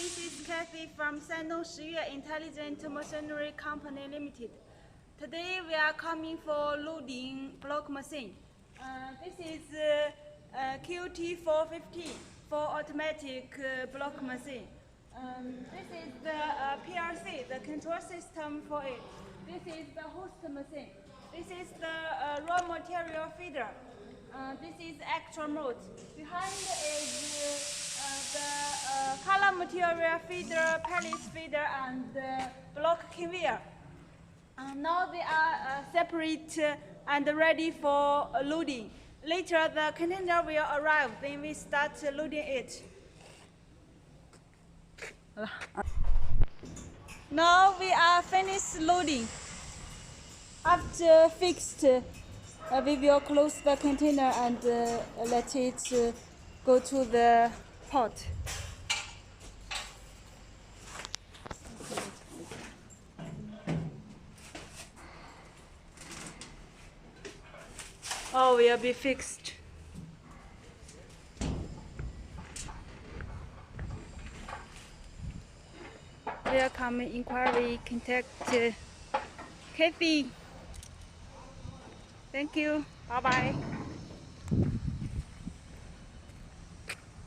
this is Cathy from Shandong Shiyue Intelligent Machinery Company Limited. Today we are coming for loading block machine. This is QT450 for automatic block machine. This is the PLC, the control system for it. This is the host machine. This is the raw material feeder. This is actual mode. Behind is the color material feeder, pellets feeder, and block conveyor. Now they are separate and ready for loading. Later the container will arrive, then we start loading it. Now we are finished loading. After fixed, we will close the container and let it go to the pot. Oh, will be fixed. Welcome inquiry, contact Cathy. Thank you. Bye bye.